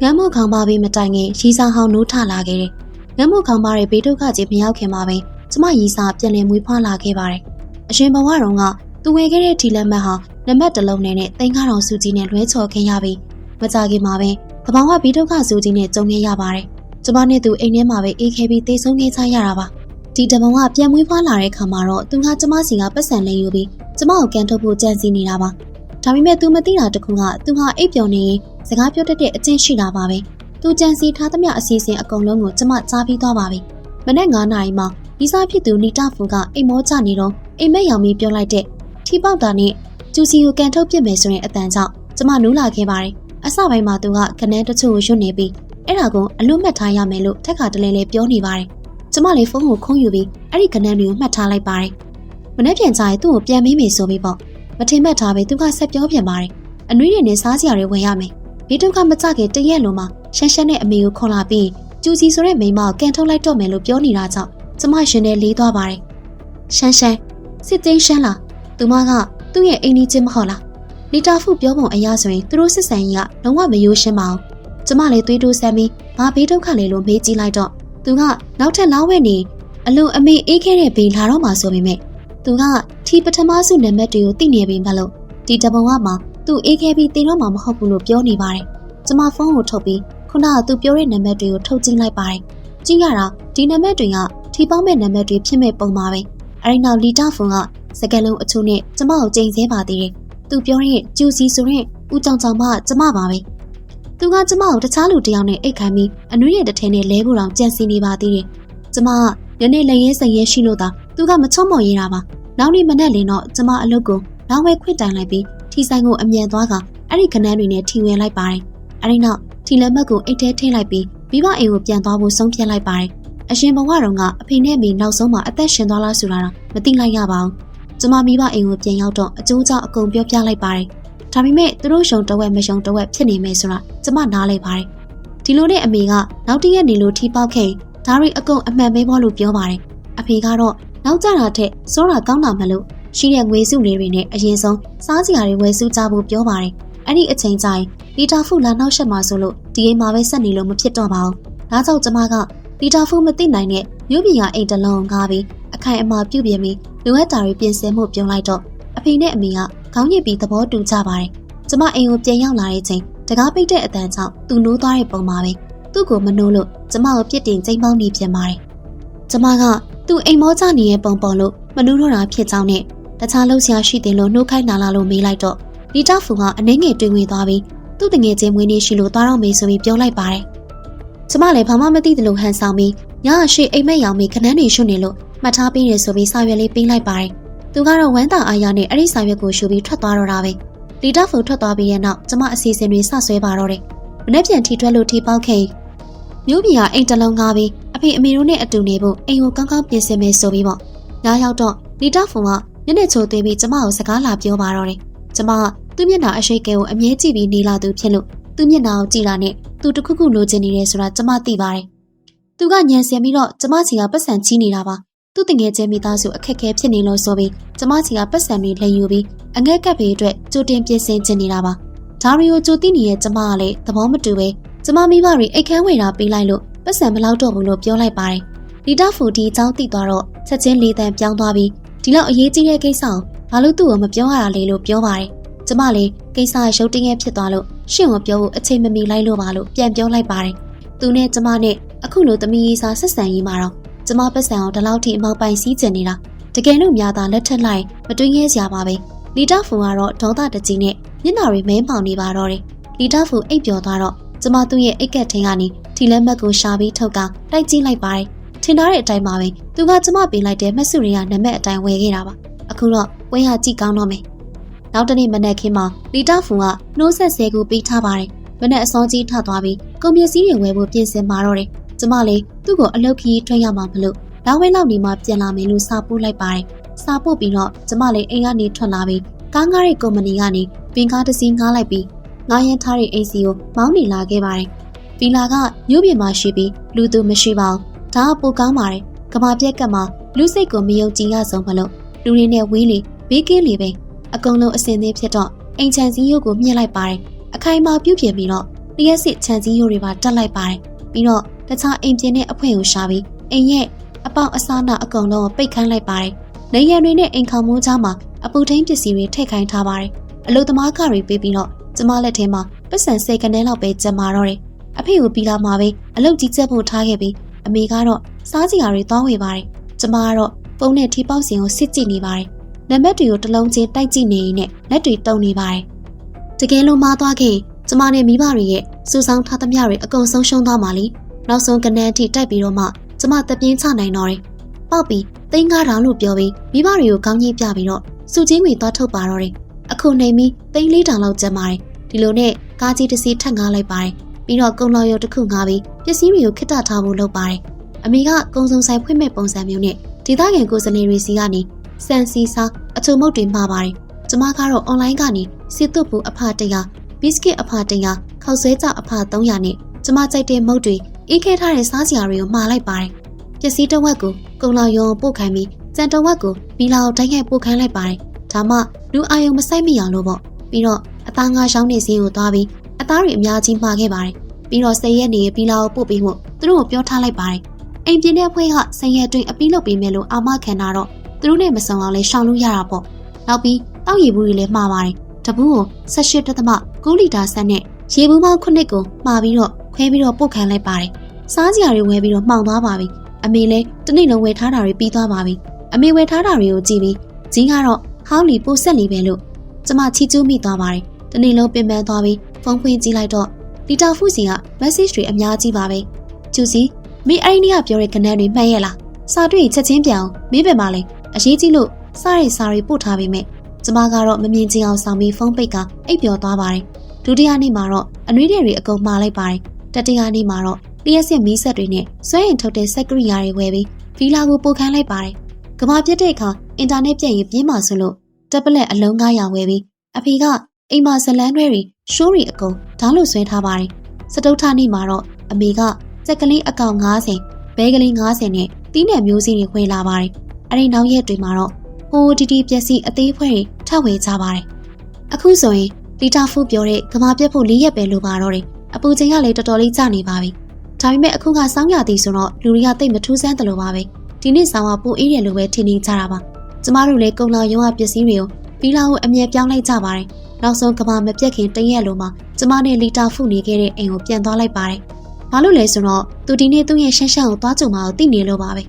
ငမ်းမှုခေါင်းပါပြီးမတိုင်ခင်ရီစာဟောင်းနိုးထလာခဲ့တယ်။ငမ်းမှုခေါင်းပါရဲ့ဘေးဒုက္ခကြီးမရောက်ခင်မှာပဲကျမရီစာပြန်လည်မွေးဖွားလာခဲ့ပါတယ်။အရှင်ဘဝတုန်းကသူဝယ်ခဲ့တဲ့ထီလက်မှတ်ဟာနံပါတ်တစ်လုံးနဲ့3000စုကြီးနဲ့လွဲချော်ခဲ့ရပြီးမကြခင်မှာပဲသဘာဝဘေးဒုက္ခစုကြီးနဲ့ကြုံခဲ့ရပါတယ်။ကျမနဲ့သူအိမ်ထဲမှာပဲအေးခဲပြီးသေဆုံးခဲ့ကြရတာပါ။ဒီတဘဝပြန်မွေးဖွားလာတဲ့အခါမှာတော့သူကကျမစီကပတ်စံလေးယူပြီးကျမကိုကန်ထုတ်ဖို့ကြံစည်နေတာပါ။ဒါပေမဲ့သူမသိတာတခုကသူဟာအိပ်ပျော်နေရင်စကားပြောတတ်တဲ့အကျင့်ရှိတာပါပဲ။သူကြံစည်ထားသမျှအစီအစဉ်အကုန်လုံးကိုကျမကြားပြီးသွားပါပြီ။မနေ့9 နာရီမှာဒီစားဖြစ်သူနီတာဖူကအိမ်မောချနေတော့အိမ်မက်ရောင်ပြီးပြောလိုက်တဲ့ထီပေါက်တာနဲ့ကျူစီကိုကန်ထုတ်ပြစ်မယ်ဆိုတဲ့အတန်ကြောင့်ကျမနူးလာခဲ့ပါတယ်။အစပိုင်းမှာသူကကနန်းတချို့ကိုရွတ်နေပြီးအဲ့ဒါကိုအလွတ်မှတ်ထားရမယ်လို့ထက်ကတလဲလဲပြောနေပါတယ်။ကျမလေးဖုန်းကိုခုံးယူပြီးအဲ့ဒီကနန်းတွေကိုမှတ်ထားလိုက်ပါတယ်။မနေ့ပြန်ကြရင်သူ့ကိုပြန်မေးမယ်ဆိုပြီးပေါ့မထင်မှတ်ထားပဲသူကဆက်ပြောပြန်ပါတယ်။အနွေးရည်နဲ့စားစရာတွေဝယ်ရမယ်။ဒီတုန်းကမကြခင်တရက်လုံးမှာရှမ်းရှမ်းနဲ့အမေကိုခေါ်လာပြီးကျူစီဆိုတဲ့မိန်းမကိုကန်ထုတ်လိုက်တော့မယ်လို့ပြောနေတာကြောင့်ကျမရှင်နဲ့လေးသွားပါတယ်။ရှမ်းရှမ်းစစ်သိမ်းရှမ်းလားသူမကသူ့ရဲ့အိမ်ကြီးချင်းမဟုတ်လားလီတာဖူပြောပုံအရဆိုရင်သူတို့စစ်ဆန်ကြီးကလုံးဝမယိုးရှင်းပါဘူး။ကျမလည်းသွေးတိုးဆန်းပြီးဘာဘေးဒုက္ခလဲလို့မေးကြည့်လိုက်တော့သူကနောက်ထပ်လောက်ဝဲနေအလွန်အမေအေးခဲ့တဲ့ဘေးလာတော့မှဆိုပေမဲ့သူကထီပထမစုနံပါတ်တွေကိုသိနေပြီမလို့ဒီတပုံကမှသူအေးခဲ့ပြီးတင်တော့မှမဟုတ်ဘူးလို့ပြောနေပါတယ်။ကျမဖုန်းကိုထုတ်ပြီးခုနကသူပြောတဲ့နံပါတ်တွေကိုထုတ်ကြည့်လိုက်ပါတယ်။ကြည့်ရတာဒီနံပါတ်တွေကထီပေါင်းမဲ့နံပါတ်တွေဖြစ်မဲ့ပုံပါပဲ။အဲဒီနောက်လီတာဖုန်းကစကလုံးအချို့နဲ့ကျမကိုချိန်ဆပါသေးတယ်။သူပြောတဲ့ကျူစီဆိုတဲ့ဦးကြောင်ကြောင်မကျမပါပဲ။သူကကျမကိုတခြားလူတစ်ယောက်နဲ့အိတ်ခိုင်းပြီးအနွေးရည်တစ်ထဲနဲ့လဲဖို့တောင်ကြံစီနေပါသေးတယ်။ကျမကညနေလက်ရဲစရဲရှိလို့သာသူကမချုံမော်ရတာပါ။နောက်နေ့မနက်လင်းတော့ကျမအလုပ်ကိုနောက်ဝဲခွင့်တိုင်လိုက်ပြီးထီဆိုင်ကိုအမြန်သွားကအဲ့ဒီခနန်းတွေနဲ့ထီဝင်လိုက်ပါတယ်။အဲဒီနောက်ထီလက်မှတ်ကိုအိတ်ထဲထည့်လိုက်ပြီးမိဘအိမ်ကိုပြန်သွားဖို့ဆုံးဖြတ်လိုက်ပါတယ်။အရှင်ဘဝတော်ကအဖေနဲ့အမေနောက်ဆုံးမှအသက်ရှင်သွားလားဆိုတာတော့မသိလိုက်ရပါဘူး။ကျမမိဘအိမ်ကိုပြန်ရောက်တော့အကျိုးကြောင့်အကုန်ပြောပြလိုက်ပါတယ်။ဒါပေမဲ့သူတို့ရှုံတဝက်မရှုံတဝက်ဖြစ်နေမယ်ဆိုတာကျမနားလဲပါတယ်။ဒီလိုနဲ့အမေကနောက်တရက်နေလို့ထီပေါက်ခဲ့ဒါရီအကုန်အမှန်ပဲပေါ့လို့ပြောပါတယ်။အဖေကတော့နောက်ကျတာထက်စောတာကောင်းတာမလို့ရှိတဲ့ငွေစုလေးတွေနဲ့အရင်ဆုံးစားစရာတွေဝယ်စုကြဖို့ပြောပါတယ်။အဲ့ဒီအချိန်ကျရင်လီတာဖူလာနောက်ဆက်မှာဆိုလို့ဒီအိမ်မှာပဲဆက်နေလို့မဖြစ်တော့ပါဘူး။ဒါကြောင့်ကျမကလီတာဖူမသိနိုင်တဲ့မြို့ပြည်ကအိမ်တလုံးငါပြီးအခိုင်အမာပြုတ်ပြင်းပြီးလိုအပ်တာတွေပြင်ဆင်မှုပြုံးလိုက်တော့အဖေနဲ့အမေကခေါင်းညစ်ပြီးသဘောတူကြပါတယ်။ကျမအိမ်ကိုပြန်ရောက်လာတဲ့ချိန်တကားပိတ်တဲ့အတန်ကြောင့်သူနိုးသွားတဲ့ပုံပါပဲ။သူ့ကိုမနိုးလို့ကျမကိုပြစ်တင်ချိန်ပေါင်းနေပြန်ပါတယ်။ကျမကသူ့အိမ်မောကျနေတဲ့ပုံပုံလို့မနိုးတော့တာဖြစ်ကြောင်းနဲ့တခြားလှုပ်ရှားရှိတယ်လို့နှုတ်ခိုင်းလာလို့မေးလိုက်တော့လီတာဖူကအနှဲငယ်တွေ့ဝင်သွားပြီးသူ့တငယ်ချင်းမွေးနေ့ရှိလို့သွားတော့မေးဆိုပြီးပြောလိုက်ပါတယ်။ကျမလည်းဘာမှမသိတယ်လို့ဟန်ဆောင်ပြီးညရှိအိမ်မက်ရောင်ပြီးခနန်းတွေရွှတ်နေလို့မှတ်ထားပေးရဆိုပြီးစာရွက်လေးပေးလိုက်ပါတယ်။သူကတော့ဝမ်းသာအားရနဲ့အဲ့ဒီစာရွက်ကိုရှုပြီးထွက်သွားတော့တာပဲ။လီတာဖူထွက်သွားပြီးတဲ့နောက်ကျမအစီအစဉ်တွေစဆွဲပါတော့တယ်။မနေ့ပြန်ထီထွက်လို့ထီပေါက်ခဲ့မြို့ပြည်ကအိမ်တလုံးငါပြီးအဖေအမေတို့နဲ့အတူနေဖို့အိမ်ကိုကောင်းကောင်းပြင်ဆင်မယ်ဆိုပြီးပေါ့။ညရောက်တော့လီတာဖူကညနေချိုသေးပြီးကျမကိုစကားလာပြောပါတော့တယ်။ကျမကသူ့မျက်နှာအရှိတ်ကဲကိုအမြဲကြည့်ပြီးနေလာသူဖြစ်လို့သူ့မျက်နှာကိုကြည့်လာနဲ့သူတခုခုလိုချင်နေတယ်ဆိုတာကျမသိပါတယ်။သူကညံဆင်ပြီးတော့ကျမစီကပတ်စံချီးနေတာပါ။သူ့တငယ်ချင်းမိသားစုအခက်ခဲဖြစ်နေလို့ဆိုပြီးကျမစီကပတ်စံပြီးလက်ယူပြီးအငဲက်ကပ်ပြီးအတွက်ကြိုတင်ပြင်ဆင်ချင်နေတာပါ။ဒါရီကိုကြိုသိနေတဲ့ကျမကလည်းသဘောမတူပဲကျမမိဘတွေအိတ်ခမ်းဝေတာပေးလိုက်လို့ပတ်စံမလောက်တော့ဘူးလို့ပြောလိုက်ပါတယ်။လီတာဖူဒီအကြောင်းသိသွားတော့ချက်ချင်းလေးတန်ပြောင်းသွားပြီးဒီလောက်အရေးကြီးတဲ့ကိစ္စကိုဘာလို့သူ့ကိုမပြောရတာလဲလို့ပြောပါတယ်။ကျမလည်းကိစ္စရုပ်တင်းရဲဖြစ်သွားလို့ရှင့်ကိုပြောဖို့အချိန်မမီလိုက်လို့ပါလို့ပြန်ပြောလိုက်ပါတယ်။သူနဲ့ကျမနဲ့အခုလိုသမီးရေးစားဆက်ဆံရေးမှာတော့ကျမပတ်စံအောင်ဒီလောက်ထိအမောက်ပိုင်စည်းကျင်နေတာတကယ်လို့များသာလက်ထက်လိုက်မတွင်းရဲစရာပါပဲ။လီတာဖူကတော့ဒေါသတကြီးနဲ့မျက်နှာတွေမဲပေါင်နေပါတော့တယ်။လီတာဖူအိပ်ပျော်သွားတော့ကျမသူ့ရဲ့အိတ်ကက်ထင်းကနေထီလက်မှတ်ကိုရှာပြီးထုတ်ကတိုက်ကြည့်လိုက်ပါတယ်။ထင်ထားတဲ့အတိုင်းပါပဲသူကကျမပေးလိုက်တဲ့မှတ်စုတွေကနံပါတ်အတိုင်းဝယ်ခဲ့တာပါ။အခုတော့ဝယ်ရကြည့်ကောင်းတော့မယ်။နောက်တနေ့မနက်ခင်းမှာလီတာဖူကနှိုးဆက်ဆဲကိုပေးထားပါတယ်။မနက်အစောကြီးထသွားပြီးကုန်ပစ္စည်းတွေဝယ်ဖို့ပြင်ဆင်มาတော့တယ်။ကျမလည်းသူ့ကိုအလုပ်ခီးထွက်ရမှာမလို့နောက်ဝဲလောက်နေမှပြန်လာမယ်လို့စာပို့လိုက်ပါတယ်။စာပို့ပြီးတော့ကျမလည်းအိမ်ကနေထွက်လာပြီးကားငားတဲ့ကုမ္ပဏီကနေပင်ကားတစ်စီးငားလိုက်ပြီးငားရမ်းထားတဲ့အိမ်စီကိုမောင်းနေလာခဲ့ပါတယ်။ဗီလာကမြို့ပြင်မှာရှိပြီးလူသူမရှိပါဘူး။ဒါကပိုကောင်းပါတယ်။ကမာပြက်ကမှာလူစိတ်ကိုမယုံကြည်ရဆုံးမလို့လူတွေနဲ့ဝေးလေဘေးကင်းလေပဲအကုန်လုံးအစင်သေးဖြစ်တော့အိမ်ချန်စည်းရုပ်ကိုမြှင့်လိုက်ပါတယ်။အခိုင်အမာပြုတ်ပြင်ပြီးတော့ လျှက်စစ်ခြံစည်းရိုးတွေပါတက်လိုက်ပါတယ်ပြီးတော့တခြားအိမ်ပြင်နဲ့အဖွင့်ကိုရှာပြီးအိမ်ရဲ့အပေါက်အစားနာအကုန်လုံးကိုပိတ်ခိုင်းလိုက်ပါတယ်နေရံတွေနဲ့အိမ်ခေါင်မိုးကြားမှာအပူထိန်ပစ္စည်းတွေထည့်ခိုင်းထားပါတယ်အလုသမားခတွေပေးပြီးတော့ကျမလက်ထဲမှာပတ်စံစိတ်ကနေလောက်ပဲကျန်မာတော့တယ်အဖေကိုပြီးလာမှာပဲအလုကြီးချက်ဖို့ထားခဲ့ပြီးအမေကတော့စားစရာတွေတောင်းဝေပါတယ်ကျမကတော့ဖုန်းနဲ့ထီပေါက်စင်ကိုစစ်ကြည့်နေပါတယ်နံပါတ်တွေကိုတစ်လုံးချင်းတိုက်ကြည့်နေရင်းနဲ့လက်တွေတုံနေပါတယ်တကယ်လို့မှားသွားခဲ့ကျမနဲ့မိဘတွေရဲ့စူဆောင်းထားသမျှတွေအကုန်ဆုံးရှုံးသွားမှလीနောက်ဆုံးကနန်းအထိတိုက်ပြီးတော့မှကျမတပြင်းချနိုင်တော့တယ်ပေါက်ပြီး3,000လို့ပြောပြီးမိဘတွေကိုကောင်းကြီးပြပြီးတော့စုချင်းတွေသွားထုတ်ပါတော့တယ်အခုနေပြီး3,000လောက်ကျန်ပါတယ်ဒီလိုနဲ့ကားကြီးတစ်စီးထပ်ငားလိုက်ပါတယ်ပြီးတော့ကုံလော်ရုံတစ်ခုငားပြီးပစ္စည်းတွေကိုခစ်တထားဖို့လုပ်ပါတယ်အမေကကုံစုံဆိုင်ဖွင့်မဲ့ပုံစံမျိုးနဲ့ဒေသခံကိုယ်စားလှယ်တွေစီကနေစံစီစာအထုံမုတ်တွေမှာပါတယ်ကျမကတော့အွန်လိုင်းကနေစစ်သွပ်ပူအဖ100ဘစ်ကစ်အဖ100ခောက်ဆွဲကြအဖ300နဲ့ကျမကြိုက်တဲ့မုတ်တွေအေးခဲထားတဲ့စားစရာတွေကိုမှာလိုက်ပါတယ်ပစ္စည်းတစ်ဝက်ကိုကုံလော်ရုံပို့ခိုင်းပြီးကြံတစ်ဝက်ကိုဘီလာကိုတိုက်ရိုက်ပို့ခိုင်းလိုက်ပါတယ်ဒါမှလူအာယုံမဆိုင်မိအောင်လို့ပေါ့ပြီးတော့အသားငါးရှောင်းနေစင်းကိုသွားပြီးအသားတွေအများကြီးမှာခဲ့ပါတယ်ပြီးတော့10ရက်နေဘီလာကိုပို့ပြီးမှုသူတို့ကိုပြောထားလိုက်ပါတယ်အိမ်ပြင်းတဲ့ဖွဲ့က10ရက်တွင်အပြီးလုပ်ပြီးမယ်လို့အာမခံတာတော့သူတို့နဲ့မဆောင်အောင်လဲရှောင်လို့ရတာပေါ့နောက်ပြီးတောက်ရည်ဘူးတွေလည်းမှားပါတယ်တပူးကို18.9 လီတာဆန်နဲ့ရေဘူးပေါင်း9ကိုမှာပြီးတော့ခွဲပြီးတော့ပို့ခံလိုက်ပါတယ်စားစရာတွေဝယ်ပြီးတော့မှောင်သွားပါပြီအမေလည်းတနေ့လုံးဝယ်ထားတာတွေပြီးသွားပါပြီအမေဝယ်ထားတာတွေကိုကြည့်ပြီးဂျင်းကတော့ဟောင်းလီပို့ဆက်လီပဲလို့ကျမချီကျူးမိသွားပါတယ်တနေ့လုံးပင်ပန်းသွားပြီးဖုန်းဖွင့်ကြည့်လိုက်တော့လီတာဖူစီက message တွေအများကြီးပါပဲကျူစီမင်းအဲ့ဒီနေ့ကပြောတဲ့ကနန်းတွေမှတ်ရလားစာတွေ့ချက်ချင်းပြန်အောင်မင်းပဲမလဲအရေးကြီးလို့စားရစာတွေပို့ထားပေမဲ့ကျမကတော့မမြင်ချင်အောင်ဆောင်ပြီးဖုန်းပိတ်ကအိပ်ပျော်သွားပါတယ်ဒုတိယနေ့မှာတော့အနှွေးတွေအကုန်မှားလိုက်ပါတယ်တတိယနေ့မှာတော့လျှက်စစ်မီးဆက်တွေနဲ့စွဲရင်ထုတ်တဲ့စက်ကရိယာတွေဝယ်ပြီးဗီလာကိုပို့ခိုင်းလိုက်ပါတယ်ကဘာပြတ်တဲ့အခါအင်တာနက်ပြတ်ရင်ပြင်းမှာဆိုလို့တက်ပလက်အလုံး900ဝယ်ပြီးအဖေကအိမ်မှာဇလန်းတွေရှိုးရီအကုန်ဓာတ်လို့ဆွဲထားပါတယ်စတုထနေ့မှာတော့အမေကစက်ကလေးအကောင်90ဘဲကလေး90နဲ့တီးနယ်မျိုးစီးတွေဝယ်လာပါတယ်အဲ့ဒီနောက်ရက်တွေမှာတော့ဟိုတီတီပျက်စီးအသေးဖွဲတွေထပ်ဝယ်ကြပါတယ်အခုဆိုရင်လီတာဖူပြောတဲ့ကဘာပြတ်ဖို့4ရက်ပဲလိုပါတော့တယ်အပူချိန်ကလည်းတော်တော်လေးကျနေပါပြီဒါပေမဲ့အခုကစောင်းရသည်ဆိုတော့လူတွေကတိတ်မထူးဆန်းတယ်လို့ပါပဲဒီနေ့ဆောင်ကပိုအေးတယ်လို့ပဲထင်နေကြတာပါကျမတို့လည်းကုံလောင်ရုံးကပစ္စည်းတွေကိုဘီလာကိုအမြဲပြောင်းလိုက်ကြပါတယ်နောက်ဆုံးကဘာမပြတ်ခင်တရက်လုံးမှာကျမနဲ့လီတာဖူနေခဲ့တဲ့အိမ်ကိုပြန်သွားလိုက်ပါတယ်ဘာလို့လဲဆိုတော့သူဒီနေ့သူ့ရဲ့ရှမ်းရှမ်းကိုသွားကြုံမှာကိုသိနေလို့ပါပဲ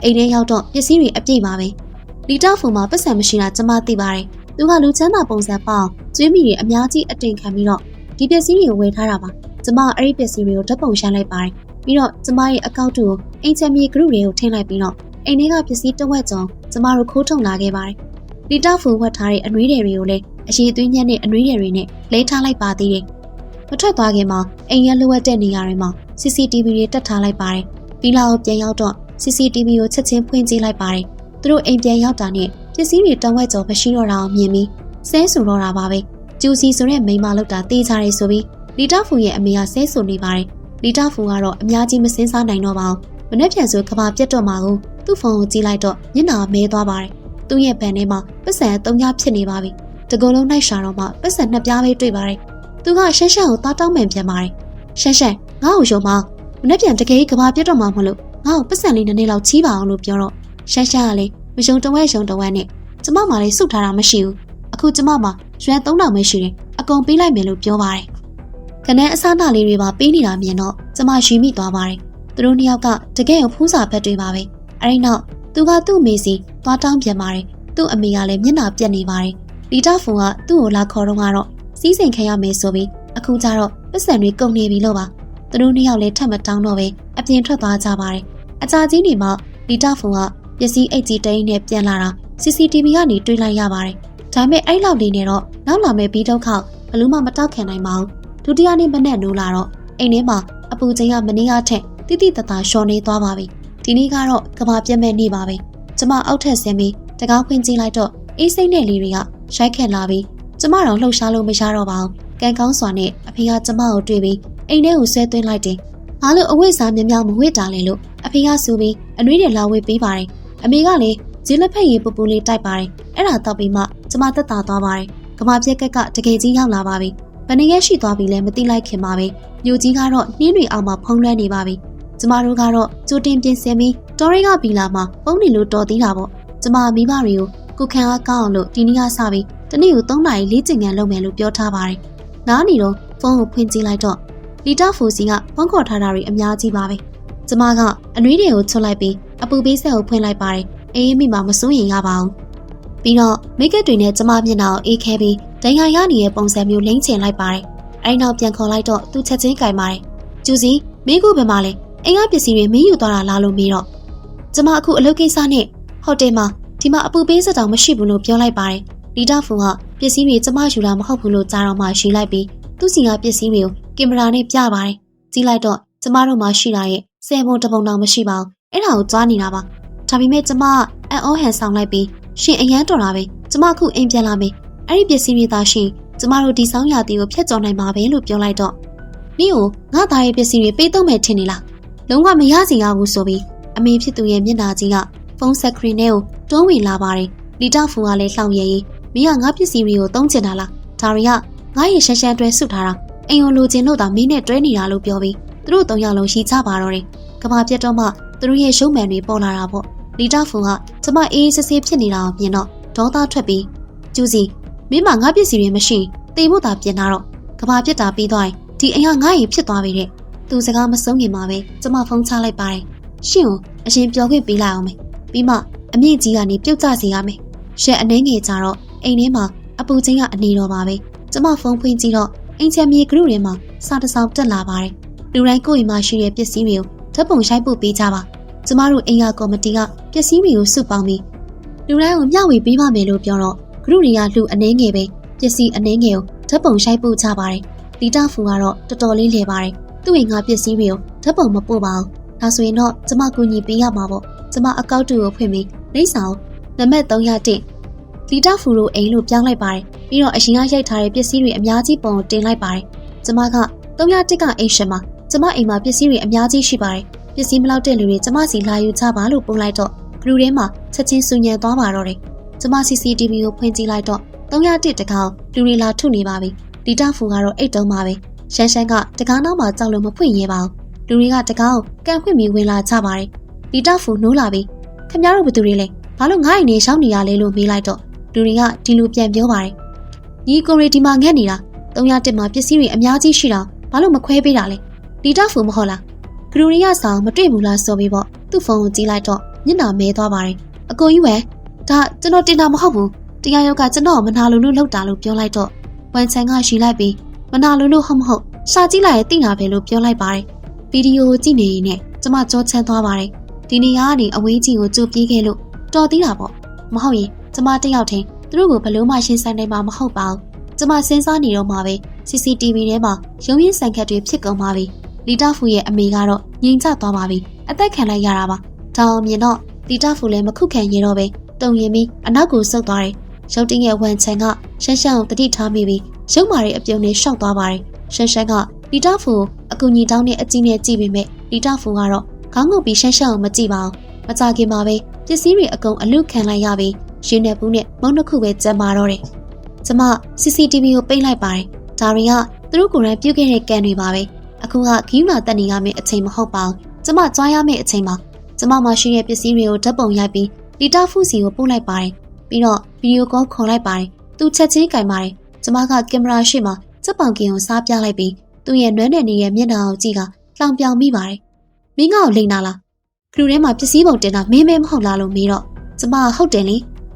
အိမ်ထဲရောက်တော့ပစ္စည်းတွေအပြည့်ပါပဲလီတာဖူမှာပတ်စံမရှိတာကျမသိပါတယ်သူကလူချမ်းသာပုံစံပေါအောင်ကျွေးမိတွေအများကြီးအတင်ခံပြီးတော့ဒီပစ္စည်းတွေကိုဝယ်ထားတာပါကျမအဲ့ဒီပစ္စည်းတွေကိုဓာတ်ပုံရှင်းလိုက်ပါတယ်ပြီးတော့ကျမရဲ့အကောင့်တူကိုအိမ်ချမ်းမြေ group တွေကိုထည့်လိုက်ပြီးတော့အိမ်ထဲကပစ္စည်းတစ်ဝက်ကျော်ကျမတို့ခိုးထုတ်လာခဲ့ပါတယ်လီတာဖူဝတ်ထားတဲ့အနှွေးတွေကိုလည်းအရှိသွေးညက်နဲ့အနှွေးတွေနဲ့လဲထားလိုက်ပါသေးတယ်မထွက်သွားခင်မှာအိမ်ရလွှတ်တဲ့နေရာတွေမှာ CCTV တွေတက်ထားလိုက်ပါတယ်ပြီးလာကိုပြန်ရောက်တော့ CCTV ကိုချက်ချင်းဖွင့်ကြည့်လိုက်ပါတယ်သူတို့အိမ်ပြန်ရောက်တာနဲ့ပစ္စည်းတွေတဝက်ကျော်မရှိတော့တာကိုမြင်ပြီးဆဲဆူတော့တာပါပဲကျူစီဆိုတဲ့မိန်းမလောက်တာတေးကြတယ်ဆိုပြီးလီတာဖူရဲ့အမေကဆဲဆူနေပါတယ်လီတာဖူကတော့အများကြီးမစင်းစားနိုင်တော့ပါဘူးမနေ့ပြန်ဆိုကဘာပြတ်တော့မှာကိုသူ့ဖုန်းကိုကြည့်လိုက်တော့မျက်နှာမဲသွားပါတယ်သူ့ရဲ့ဘန်ထဲမှာပတ်စံ3ပြားဖြစ်နေပါပြီတကုံလုံးနိုင်ရှာတော့မှပတ်စံ2ပြားပဲတွေ့ပါတယ်သူကရှက်ရှက်ကိုတားတောင်းမှန်ပြန်ပါတယ်ရှက်ရှက်ငါ့ကိုယုံမမနေ့ပြန်တကယ်ကဘာပြတ်တော့မှာမလို့ငါ့ကိုပတ်စံလေးနည်းနည်းလောက်ချီးပါအောင်လို့ပြောတော့ရှက်ရှက်ကလည်းမယုံတဝဲယုံတဝဲနဲ့ကျမမှလည်းစုထားတာမရှိဘူးအခုကျမမှရွှဲ3000ပဲရှိတယ်အကုန်ပေးလိုက်မယ်လို့ပြောပါတယ်ခဏအစားအသောက်လေးတွေပါပေးနေတာမြင်တော့ကျမရွှေမိသွားပါတယ်သူတို့နှစ်ယောက်ကတကယ်ကိုဖူးစာဖက်တွေပါပဲအဲဒီနောက်သူကသူ့အမေစီသွားတောင်းပြန်ပါတယ်သူ့အမေကလည်းမျက်နှာပြက်နေပါတယ်လီတာဖုန်းကသူ့ကိုလာခေါ်တော့ကတော့စီးစိမ်ခံရမယ်ဆိုပြီးအခုကျတော့ပတ်စံတွေကုန်နေပြီလို့ပါသူတို့နှစ်ယောက်လည်းထပ်မတောင်းတော့ပဲအပြင်ထွက်သွားကြပါတယ်အကြာကြီးနေမှလီတာဖုန်းကပစ္စည်းအိတ်ကြီးတိန်းနဲ့ပြန်လာတာ CCTV ကနေတွေ့လိုက်ရပါတယ်ဒါပေမဲ့အဲ့လောက်လေးနဲ့တော့နောက်လာမဲ့ပြီးတော့ခေါဘလို့မှမတောက်ခံနိုင်ပါဘူးဒုတိယနေ့မနေ့နိုးလာတော့အိမ်ထဲမှာအပူချိန်ကမနေ့ကထက်တိတိတသားလျှော်နေသွားပါပြီဒီနေ့ကတော့ကဘာပြတ်မဲ့နေပါပဲကျမအောက်ထက်ဆင်းပြီးတကားခွင့်ကြည့်လိုက်တော့အေးစိမ့်တဲ့လေတွေကရိုက်ခတ်လာပြီးကျမတော့လှုပ်ရှားလို့မရတော့ပါဘူးကန်ကောင်းစွာနဲ့အဖေကကျမကိုတွေ့ပြီးအိမ်ထဲကိုဆွဲသွင်းလိုက်တယ်။အားလို့အဝတ်စားများမဝတ်တာလေလို့အဖေကဆိုပြီးအနှွေးတွေလာဝတ်ပေးပါတယ်။အမေကလည်းဂျင်းလက်ဖက်ရည်ပူပူလေးတိုက်ပါတယ်။အဲ့ဒါတောက်ပြီးမှကျမသက်သာသွားပါတယ်။ကမပြက်ကတကယ်ကြီးရောက်လာပါပြီ။မ နေရက်ရှိသွားပြီလဲမသိလိုက်ခင်ပါပဲမြို့ကြီးကတော့နှင်းတွေအောက်မှာဖုံးလွှမ်းနေပါပြီကျမတို့ကတော့ကြိုတင်ပြင်ဆင်ပြီးတော်ရီကဘီလာမှာပုံနေလို့တော်သေးတာပေါ့ကျမမိဘတွေကိုကိုခံအားကောင်းအောင်လို့ဒီနေ့ကစပြီးတနေ့ကို3နာရီ4ကျင်ငန်းလုပ်မယ်လို့ပြောထားပါတယ်နားနေတော့ဖုန်းကိုဖွင့်ကြည့်လိုက်တော့လီတာဖိုစီကဖုန်းခေါ်ထားတာတွေအများကြီးပါပဲကျမကအနှွေးတွေကိုချွတ်လိုက်ပြီးအပူပေးဆက်ကိုဖွင့်လိုက်ပါတယ်အေးမိမမစိုးရင်ရပါဘူးပြီးတော့မိတ်ကပ်တွေနဲ့ကျမမျက်နှာကိုအေးခဲပြီးဒဏ်ရာရနေတဲ့ပုံစံမျိုးလိမ့်ချင်လိုက်ပါတယ်အဲဒီနောက်ပြန်ခေါ်လိုက်တော့သူချက်ချင်းကြိုင်ပါတယ်ကျူစီမင်းကိုဘယ်မှာလဲအိမ်ကပစ္စည်းတွေမင်းယူသွားတာလားလို့မေးတော့ကျမအခုအလုပ်ကိစ္စနဲ့ဟိုတယ်မှာဒီမှာအပူပေးစက်တောင်မရှိဘူးလို့ပြောလိုက်ပါတယ်လီတာဖူကပစ္စည်းတွေကျမယူတာမဟုတ်ဘူးလို့ကြားတော့မှရှိလိုက်ပြီးသူ့စီကပစ္စည်းတွေကိုကင်မရာနဲ့ပြပါတယ်ကြည့်လိုက်တော့ကျမတို့မှရှိတာရဲ့10ပုံတပုံတောင်မရှိပါဘူးအဲ့ဒါကိုကြားနေတာပါဒါပေမဲ့ကျမအန်အောဟန်ဆောင်လိုက်ပြီးရှင်အရန်တော်တာပဲကျမအခုအိမ်ပြန်လာမယ်အဲ့ဒီပစ္စည်းတွေသာရှင်ကျမတို့ဒီဆောင်ရာတီကိုဖျက်ကျော်နိုင်မှာပဲလို့ပြောလိုက်တော့နင့်ကိုငါသားရဲ့ပစ္စည်းတွေပေးသုံးမယ်ထင်နေလားလုံးဝမရစီရဘူးဆိုပြီးအမေဖြစ်သူရဲ့မျက်နှာကြီးကဖုန်းဆက်ခရီနဲ့ကိုတွန်းဝင်လာပါတယ်လီတာဖူကလည်းလှောင်ရည်မင်းကငါပစ္စည်းတွေကိုသုံးချင်တာလားဒါတွေကငါရဲ့ရှမ်းရှမ်းတွဲဆုထားတာအိမ်ကိုလိုချင်လို့သာမင်းနဲ့တွဲနေတာလို့ပြောပြီးသူတို့3ယောက်လုံးရှိကြပါတော့တယ်ကဘာပြတ်တော့မှသူတို့ရဲ့ရှုံးမှန်တွေပေါ်လာတာပေါ့လီတာဖူကကျမအေးစစ်စစ်ဖြစ်နေတာကိုမြင်တော့ဒေါသထွက်ပြီးကျူစီမင်းမငါပစ္စည်းတွေမရှိတေဖို့သာပြင်လာတော့ကဘာပြတ်တာပြီးသွားရင်ဒီအိမ်ကငါ့ရင်ဖြစ်သွားပြီတဲ့သူစကားမဆုံးခင်မှာပဲကျမဖုန်းချလိုက်ပါတယ်ရှင်ကိုအရင်ပြောခွင့်ပေးလိုက်အောင်မယ်ပြီးမှအမြင့်ကြီးကနေပြုတ်ကျစေရမယ်ရှက်အနေငယ်ကြတော့အိမ်ထဲမှာအပူချင်းကအနေတော်ပါပဲကျမဖုန်းဖွင့်ကြည့်တော့အိမ်ချမ်းမြေဂရုထဲမှာစာတစ်စောင်တက်လာပါတယ်လူတိုင်းကိုယ်အိမ်မှာရှိတဲ့ပစ္စည်းတွေကိုဓာတ်ပုံရိုက်ပို့ပေးကြပါကျမတို့အိမ်ကကော်မတီကပစ္စည်းတွေကိုစုပေါင်းပြီးလူတိုင်းကိုမျှဝေပေးပါမယ်လို့ပြောတော့ဂရုတွေကလူအနေငယ်ပဲပစ္စည်းအနေငယ်ကိုဓာတ်ပုံရိုက်ပို့ကြပါတယ်လီတာဖူကတော့တော်တော်လေးလဲပါတယ်သူ့အိမ်ကပစ္စည်းတွေကိုဓာတ်ပုံမပို့ပါဘူးဒါဆိုရင်တော့ကျမကူညီပေးရမှာပေါ့ကျမအကောင့်တူကိုဖွင့်ပြီးလိမ့်ဆောင်နံပါတ်301လီတာဖူတို့အိမ်လို့ပြောင်းလိုက်ပါတယ်ပြီးတော့အရင်ကရိုက်ထားတဲ့ပစ္စည်းတွေအများကြီးပုံတင်လိုက်ပါတယ်ကျမက301ကအိမ်ရှင်မှာကျမအိမ်မှာပစ္စည်းတွေအများကြီးရှိပါတယ်ပစ္စည်းမလောက်တဲ့လူတွေကျမစီလာယူကြပါလို့ပုံလိုက်တော့ဂရုထဲမှာချက်ချင်းဆူညံသွားပါတော့တယ်ကျမ CCTV ကိုဖွင့်ကြည့်လိုက်တော့301တကောင်လူတွေလာထုနေပါပြီလီတာဖူကတော့အိတ်တုံးပါပဲရှမ်းရှမ်းကတကားနောက်မှာကြောက်လို့မဖွင့်ရဲပါဘူးလူတွေကတကားကိုကန်ဖွင့်ပြီးဝင်လာကြပါတယ်လီတာဖူနိုးလာပြီးခင်ဗျားတို့ဘယ်သူတွေလဲဘာလို့ငါ့အိမ်နေရှောင်းနေရလဲလို့မေးလိုက်တော့လူတွေကဒီလိုပြန်ပြောပါတယ်ညီကိုရီဒီမှာငတ်နေတာ301မှာပစ္စည်းတွေအများကြီးရှိတာဘာလို့မခွဲပေးတာလဲလီတာဖူမဟုတ်လားဂရူရီယာဆောင်မတွေ့ဘူးလားဆိုပြီးပေါ့သူ့ဖုန်းကိုကြည့်လိုက်တော့မျက်နှာမဲသွားပါတယ်အကိုကြီးဝဲဒါကျွန်တော်တင်တာမဟုတ်ဘူးတရားရောက်ကကျွန်တော်မနာလို့လို့လောက်တာလို့ပြောလိုက်တော့ဝန်ချန်ကရှိလိုက်ပြီးမနာလို့လို့ဟုတ်မဟုတ်ရှာကြည့်လိုက်ရင်သိတာပဲလို့ပြောလိုက်ပါတယ်ဗီဒီယိုကိုကြည့်နေရင်ကျမကြောချမ်းသွားပါတယ်ဒီနေရာကနေအဝေးကြီးကိုကြိုပြေးခဲ့လို့တော်သေးတာပေါ့မဟုတ်ရင်ကျမတယောက်ထင်သူတို့ကိုဘလို့မှရှင်းဆိုင်နိုင်မှာမဟုတ်ပါဘူးကျမစဉ်းစားနေတော့မှပဲ CCTV ထဲမှာရုံးရင်းဆိုင်ခတ်တွေဖြစ်ကုန်ပါပြီလီတာဖူရဲ့အမေကတော့ငြိမ်ချသွားပါပြီအသက်ခံလိုက်ရတာပါဒါအောင်မြင်တော့လီတာဖူလည်းမခုခံရတော့ပဲတုံရင်ပြီးအနောက်ကိုဆုတ်သွားတယ်ရုပ်တင်းရဲ့ဝန်ချန်ကရှမ်းရှမ်းကိုတတိထားမိပြီးရုပ်မာရဲ့အပြုံနဲ့ရှောက်သွားပါတယ်ရှမ်းရှမ်းကလီတာဖူအကူညီတောင်းတဲ့အကြည့်နဲ့ကြည့်ပေမဲ့လီတာဖူကတော့ခေါင်းငုပ်ပြီးရှမ်းရှမ်းကိုမကြည့်ပါဘူးမကြခင်မှာပဲပစ္စည်းတွေအကုန်အလုခံလိုက်ရပြီးရင်းနဲ့ဘူးနဲ့မုံတစ်ခုပဲကျန်ပါတော့တယ်ကျမ CCTV ကိုပိတ်လိုက်ပါတယ်ဒါတွေကသူတို့ကိုယ်တိုင်ပြုတ်ခဲ့တဲ့ကန်တွေပါပဲအခုကဂီးလာတက်နေရမယ့်အချိန်မဟုတ်ပါဘူးကျမကြွားရမယ့်အချိန်ပါကျမမှရှိတဲ့ပစ္စည်းတွေကိုဓာတ်ပုံရိုက်ပြီးလီတာဖူစီကိုပို့လိုက်ပါတယ်ပြီးတော့ဗီဒီယိုကောခေါ်လိုက်ပါတယ်သူချက်ချင်းကင်ပါတယ်ကျမကကင်မရာရှေ့မှာစက်ပေါင်ကင်ကိုစားပြလိုက်ပြီးသူ့ရဲ့နွမ်းနယ်နေတဲ့မျက်နှာကိုကြည့်ကလောင်ပြောင်မိပါတယ်မင်းကောလိန်နာလားခလူထဲမှာပစ္စည်းပုံတင်တာမင်းမဲမဟုတ်လားလို့မေးတော့ကျမဟုတ်တယ်လေ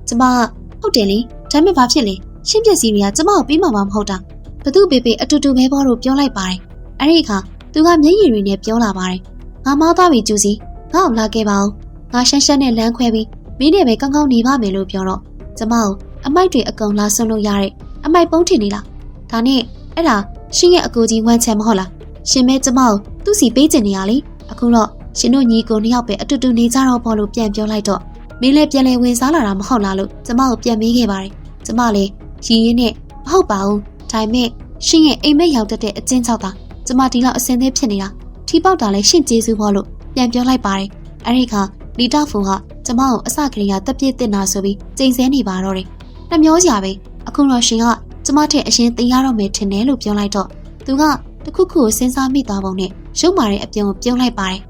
ကျမဟုတ်တယ်လေဒါပေမဲ့ဘာဖြစ်လဲရှင်းပစ္စည်းတွေကကျမကိုပြီးမှမဟုတ်တာဘသူပေပေအတူတူပဲပေါ်လို့ပြောလိုက်ပါတယ်အဲ့ဒီအခါသူကမျက်ရည်တွေနဲ့ပြောလာပါတယ်ငါမောသွားပြီကျူစီငါ့ကိုလာခဲ့ပါဦးငါရှမ်းရှမ်းနဲ့လမ်းခွဲပြီးမင်းနဲ့ပဲကောင်းကောင်းနေပါမယ်လို့ပြောတော့ကျမကိုအမိုက်တွေအကုန်လာဆွလို့ရတဲ့အမိုက်ပုံးထင်နေလားဒါနဲ့အဲ့ဒါရှင်ရဲ့အကူကြီးဝမ်းချမ်းမဟုတ်လားရှင်မဲကျမကိုသူ့စီပေးချင်နေရလေအခုတော့ရှင်တို့ညီကိုနှစ်ယောက်ပဲအတူတူနေကြတော့ပေါ့လို့ပြန်ပြောလိုက်တော့မင်းလည်းပြန်လဲဝင်စားလာတာမဟုတ်လားလို့ကျမကိုပြန်မေးခဲ့ပါတယ်ကျမလည်းရင်းရင်းနဲ့မဟုတ်ပါဘူးဒါပေမဲ့ရှင်ရဲ့အိမ်မက်ရောက်တဲ့အကျဉ်းချောက်တာကျမဒီလောက်အစင်းသေးဖြစ်နေတာထီပေါက်တာလည်းရှင်ကျေးဇူးပေါ့လို့ပြန်ပြောလိုက်ပါတယ်အဲ့ဒီခါလီတာဖုန်ကကျမကိုအစကလေးကတက်ပြည့်တင်တာဆိုပြီးကြိမ်ဆဲနေပါတော့တယ်နှမျောစရာပဲအခုတော့ရှင်က ကျမထက်အရင်သိရတော့မယ်ထင်တယ်လို့ပြောလိုက်တော့သူကတခုခုကိုစဉ်းစားမိသွားပုံနဲ့ရုပ်မာတဲ့အပြုံကိုပြုံးလိုက်ပါတယ်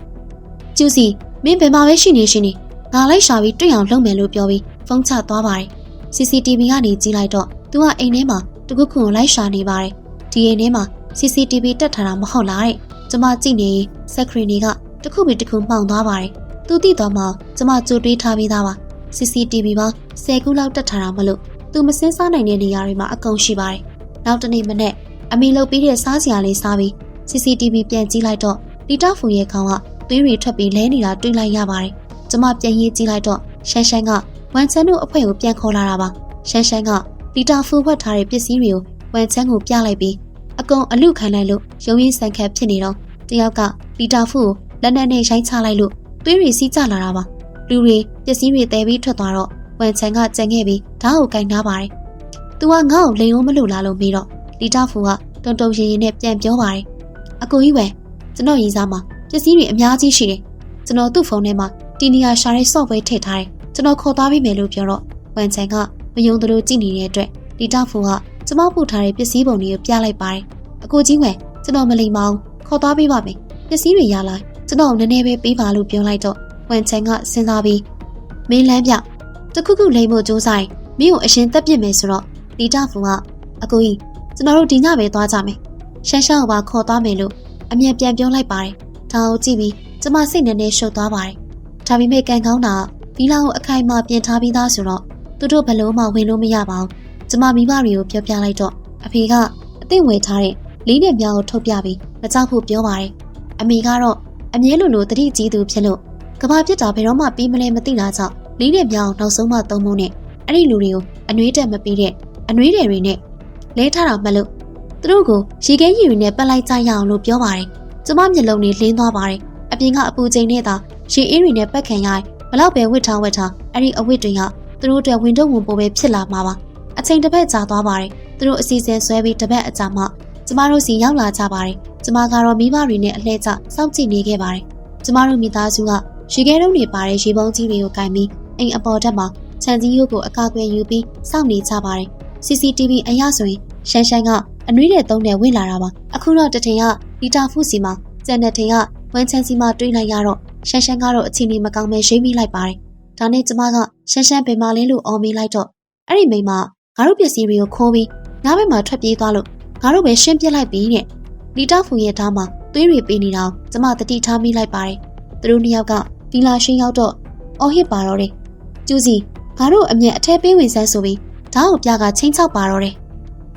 ကျူစီမင်းဘယ်မှာပဲရှိနေငါလိုက်ရှာပြီးတွေ့အောင်လုပ်မယ်လို့ပြောပြီးဖုန်းချသွားပါတယ် CCTV ကနေကြည့်လိုက်တော့သူကအိမ်ထဲမှာတခုခုကိုလိုက်ရှာနေပါတယ်ဒီအိမ်ထဲမှာ CCTV တက်ထားတာမဟုတ်လားတဲ့ကျမကြည့်နေရင်စက်ခရီနီကတခုပြီးတခုမှောင်သွားပါတယ်သူသိတော့မှကျမကြိုတွေးထားပြီးသားပါ CCTV မှာ10ခုလောက်တက်ထားတာမလို့သူမစင်းစားနိုင်တဲ့နေရာတွေမှာအကုန်ရှိပါတယ်နောက်တနေ့မနေ့အမေလုပ်ပြီးတဲ့စားစရာလေးစားပြီး CCTV ပြန်ကြည့်လိုက်တော့လီတာဖူရဲ့ခေါင်းကသွေးတွေထွက်ပြီးလဲနေတာတွေ့လိုက်ရပါတယ်ကျမပြန်ရေးကြည့်လိုက်တော့ရှန်ရှန်ကဝန်ချမ်းတို့အဖွဲ့ကိုပြန်ခေါ်လာတာပါရှန်ရှန်ကလီတာဖူဝတ်ထားတဲ့ပစ္စည်းတွေကိုဝန်ချမ်းကိုပြလိုက်ပြီးအကုန်အလူခံလိုက်လို့ရုံရင်းဆန်ခတ်ဖြစ်နေတော့တယောက်ကလီတာဖူကိုလက်နက်နဲ့ရိုက်ချလိုက်လို့သွေးတွေစီးကျလာတာပါလူတွေပစ္စည်းတွေတဲပြီးထွက်သွားတော့ဝန်ချမ်းကကြံခဲ့ပြီးဓာတ်ကိုကင်ထားပါတယ်သူကငါ့ကိုလိန်အောင်မလို့လားလို့မေးတော့လီတာဖူကတုံတုံရင်ရင်နဲ့ပြန်ပြောပါတယ်အကိုကြီးဝယ်ကျွန်တော်ရည်စားမှာပစ္စည်းတွေအများကြီးရှိတယ်ကျွန်တော်သူ့ဖုန်းထဲမှာတီနီယာရှာတဲ့ software ထည့်ထားတယ်ကျွန်တော်ခေါ်သွားပေးမယ်လို့ပြောတော့ဝန်ချန်ကမယုံသလိုကြည့်နေတဲ့အတွက်လီတာဖူကကျမပို့ထားတဲ့ပစ္စည်းပုံတွေကိုပြလိုက်ပါတယ်အကိုကြီးဝယ်ကျွန်တော်မလိမ္မာအောင်ခေါ်သွားပေးပါမယ်ပစ္စည်းတွေရလာကျွန်တော်နည်းနည်းပဲပေးပါလို့ပြောလိုက်တော့ဝန်ချန်ကစဉ်းစားပြီးမင်းလမ်းပြတခုခုလိမ့်ဖို့စူးစမ်းရင်မင်းကိုအရင်တက်ပြစ်မယ်ဆိုတော့လီတာဖူကအကိုကြီးကျွန်တော်တို့ဒီညပဲသွားကြမယ်ရှန်ရှန်ကိုပါခေါ်သွားမယ်လို့အမြန်ပြန်ပြောလိုက်ပါတယ်ဒါကိုကြည့်ပြီးကျမစိတ်နဲ့ရှုပ်သွားပါတယ်ဒါပေမဲ့ကန်ကောင်းတာဗီလာကိုအခိုင်အမာပြင်ထားပြီးသားဆိုတော့သူတို့ဘယ်လို့မှဝင်လို့မရပါဘူးကျမမိဘတွေကိုပြောပြလိုက်တော့အဖေကအသိဝယ်ထားတဲ့လေးနဲ့မြောင်ကိုထုတ်ပြပြီးမကြောက်ဖို့ပြောပါတယ်အမေကတော့အမြဲလိုတတိကြီးသူဖြစ်လို့ကဘာပြစ်တာဘယ်တော့မှပြီးမလဲမသိတာကြောင့်လေးနဲ့မြောင်နောက်ဆုံးမှသုံးဖို့နဲ့အဲ့ဒီလူတွေကိုအနှွေးတက်မပြီးတဲ့အနှွေးတွေနဲ့လဲထားတာမှလို့သူတို့ကိုရေခဲရည်တွေနဲ့ပတ်လိုက်ကြရအောင်လို့ပြောပါတယ်ကျမမျက်လုံးတွေလင်းသွားပါတယ်အပြင်ကအပူချိန်နဲ့သာရေအေးတွေနဲ့ပတ်ခံရရင်ဘလောက်ပဲဝစ်ထားအဲ့ဒီအဝစ်တွေကသူတို့အတွက်ဝင်တော့ဝင်ပိုးပဲဖြစ်လာမှာပါအချိန်တစ်ပတ်ကြာသွားပါတယ်သူတို့အစီအစဉ်ဆွဲပြီးတစ်ပတ်အကြာမှကျမတို့စီရောက်လာကြပါတယ်ကျမကတော့မိဘတွေနဲ့အလှည့်ကျစောင့်ကြည့်နေခဲ့ပါတယ်ကျမတို့မိသားစုကရေခဲတုံးတွေပါတဲ့ရေပုံးကြီးတွေကိုကင်ပြီးအိမ်အပေါ်တက်မှာခြံစည်းရိုးကိုအကာအကွယ်ယူပြီးစောင့်နေကြပါတယ် CCTV အရဆိုရင်ရှန်ရှန်ကအနှွေးတဲ့သုံးနဲ့ဝင်လာတာပါအခုတော့တထင်ကလီတာဖူစီမှာကျန်တဲ့ထင်ကဝန်ချန်စီမှာတွေးလိုက်ရတော့ရှန်ရှန်ကတော့အချိန်ကြီးမကောင်းပဲရှိမိလိုက်ပါတယ်ဒါနဲ့ကျမကရှန်ရှန်ပင်မလဲလို့အော်မေးလိုက်တော့အဲ့ဒီမိန်းမငါတို့ပစ္စည်းတွေကိုခိုးပြီးညဘက်မှာထွက်ပြေးသွားလို့ငါတို့ပဲရှင်းပြလိုက်ပြီးတဲ့လီတာဖူရဲ့ဓာတ်မှာသွေးတွေပေးနေတာကျမတတိထားမိလိုက်ပါတယ်သူတို့နှစ်ယောက်ကဗီလာရှင်းရောက်တော့အော်ဟစ်ပါတော့တယ်ကျူစီငါတို့အမြင်အထက်ပေးဝင်ဆန်းဆိုပြီးဓာတ်ကိုပြကချင်းချောက်ပါတော့တယ်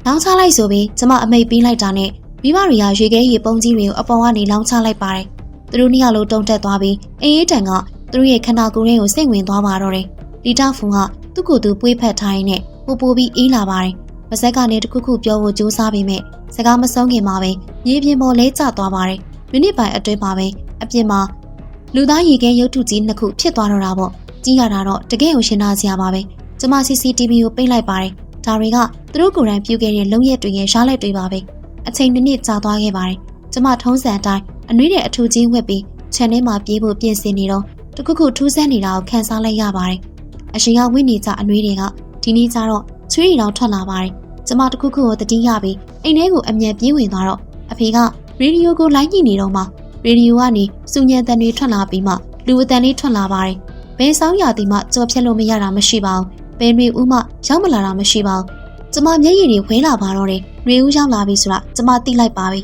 လောင်းချလိုက်ဆိုပြီးကျမအမိတ်ပေးလိုက်တာနဲ့မိဘတွေကရေခဲရေပုံးကြီးတွေကိုအပေါ်ကနေလောင်းချလိုက်ပါတယ်သူတို့နှစ်ယောက်လုံးတုံတက်သွားပြီးအေးအေးတန်ကသူတို့ရဲ့ခန္ဓာကိုယ်ထဲကိုစိတ်ဝင်သွားပါတော့တယ်လီတာဖူကသူ့ကိုယ်သူပွေးဖက်ထားရင်းနဲ့ပိုပြီးအေးလာပါတယ်မစက်ကနေတခုခုပြောဖို့ကြိုးစားပေမဲ့စကားမဆုံးခင်မှာပဲမြေပြင်ပေါ်လဲကျသွားပါတယ်မိနစ်ပိုင်းအတွင်းမှာပဲအပြင်မှာလူသားရေခဲရုပ်ထုကြီးနှစ်ခုဖြစ်သွားတော့တာပေါ့ကြီးရတာတော့တကယ်ကိုရှင်းနာစရာပါပဲကျမ CCTV ကိုပိတ်လိုက်ပါတယ်ဒါတွေကသူတို့ကိုယ်တိုင်ပြုခဲ့တဲ့လုံရက်တွေရဲ့ရှားလက်တွေပါပဲအချိန်2နှစ်ကြာသွားခဲ့ပါတယ်ကျမထုံးစံအတိုင်းအနှွေးတဲ့အထူးကြီးဝက်ပြီးခြံထဲမှာပြေးဖို့ပြင်ဆင်နေတော့တခုခုထူးဆန်းနေတာကိုခန်းစားလိုက်ရပါတယ်အရှင်ကဝိနေကြအနှွေးတွေကဒီနေ့ကျတော့ချွေးရီတောင်ထွက်လာပါတယ်ကျမတခုခုကိုတတိယပြီးအိမ်ထဲကိုအမြန်ပြေးဝင်သွားတော့အဖေကရေဒီယိုကိုလိုင်းကြည့်နေတော့မှရေဒီယိုကနေစုညံတန်တွေထွက်လာပြီးမှလူအတန်လေးထွက်လာပါတယ်ဘယ်ဆောင်ရသည်မှကြော်ဖြတ်လို့မရတာမရှိပါဘူးဘယ်တွေဦးမှရောက်မလာတာမရှိပါဘူးကျမမျက်ရည်တွေဝဲလာပါတော့တယ်ရေဦးရောက်လာပြီဆိုတာကျမသိလိုက်ပါပြီ